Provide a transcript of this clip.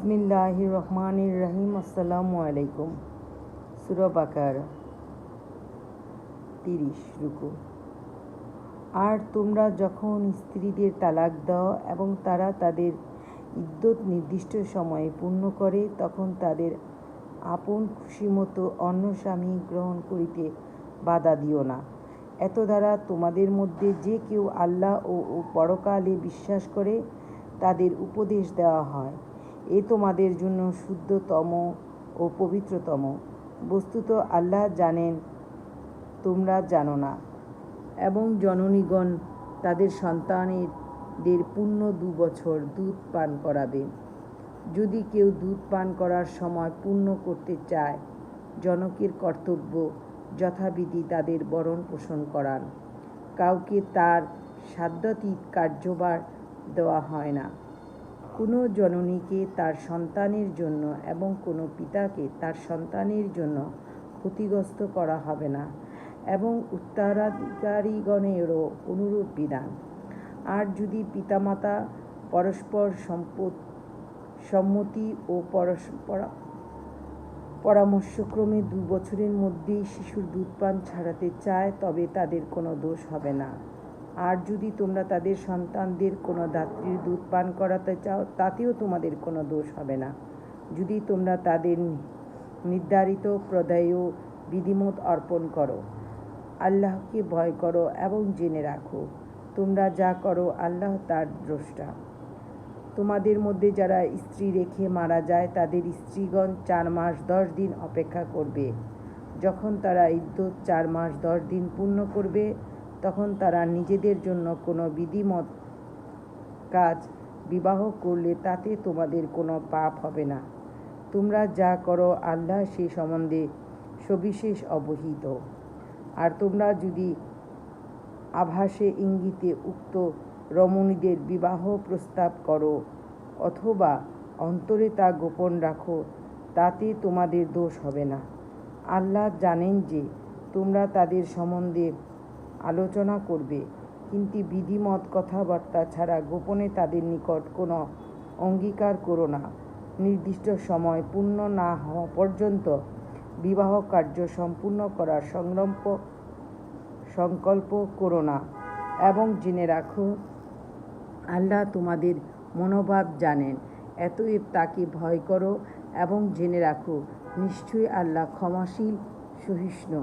বিসমিল্লাহির রহমানির রহিম। আসসালামু আলাইকুম। সূরা বাকারা 30 রুকু। আর তোমরা যখন স্ত্রীদের তালাক দাও এবং তারা তাদের ইদ্যত নির্দিষ্ট সময়ে পূর্ণ করে, তখন তাদের আপন খুশিমতো অন্য স্বামী গ্রহণ করিতে বাধা দিও না। এত দ্বারা তোমাদের মধ্যে যে কেউ আল্লাহ ও পরকালে বিশ্বাস করে তাদের উপদেশ দেওয়া হয়, এ তোমাদের জন্য শুদ্ধতম ও পবিত্রতম। বস্তুত আল্লাহ জানেন, তোমরা জানো না। এবং জননীগণ তাদের সন্তানদের পূর্ণ 2 বছর দুধ পান করাবে। যদি কেউ দুধ পান করার সময় পূর্ণ করতে চায়, জনকের কর্তব্য যথাবিধি তাদের ভরণ পোষণ করান। কাউকে তার সাধ্যাতীত কার্যভার দেওয়া হয় না। কোনো জননীকে তার সন্তানের জন্য এবং কোনো পিতাকে তার সন্তানের জন্য ক্ষতিগ্রস্ত করা হবে না, এবং উত্তরাধিকারীগণেরও অনুরূপ বিধান। আর যদি পিতামাতা পরস্পর সম্মতি ও পরামর্শক্রমে 2 বছরের মধ্যেই শিশুর দুধ পান ছাড়াতে চায়, তবে তাদের কোনো দোষ হবে না। আর যদি তোমরা তাদের সন্তানদের কোনো ধাত্রীর দুধ পান করাতে চাও, তাতেও তোমাদের কোনো দোষ হবে না, যদি তোমরা তাদের নির্ধারিত প্রদায়ও বিধিমত অর্পণ করো। আল্লাহকে ভয় করো এবং জেনে রাখো, তোমরা যা করো আল্লাহ তার দ্রষ্টা। তোমাদের মধ্যে যারা স্ত্রী রেখে মারা যায়, তাদের স্ত্রীগণ 4 মাস 10 দিন অপেক্ষা করবে। যখন তারা ইদ্যত 4 মাস 10 দিন পূর্ণ করবে, তখন তারা নিজেদের জন্য কোনো বিধিমত কাজ বিবাহ করলে তাতে তোমাদের কোনো পাপ হবে না। তোমরা যা করো আল্লাহ সে সম্বন্ধে সবিশেষ অবহিত। আর তোমরা যদি আভাসে ইঙ্গিতে উক্ত রমণীদের বিবাহ প্রস্তাব করো অথবা অন্তরে তা গোপন রাখো, তাতে তোমাদের দোষ হবে না। আল্লাহ জানেন যে তোমরা তাদের সম্বন্ধে আলোচনা করবে, কিন্তু বিধিমত কথাবার্তা ছাড়া গোপনে তাদের নিকট কোনো অঙ্গীকার করো না। নির্দিষ্ট সময় পূর্ণ না হওয়া পর্যন্ত বিবাহ কার্য সম্পূর্ণ করার সংকল্প করো না। এবং জেনে রাখো, আল্লাহ তোমাদের মনোভাব জানেন। অতএব তাকে ভয় করো এবং জেনে রাখো, নিশ্চয়ই আল্লাহ ক্ষমাশীল, সহিষ্ণু।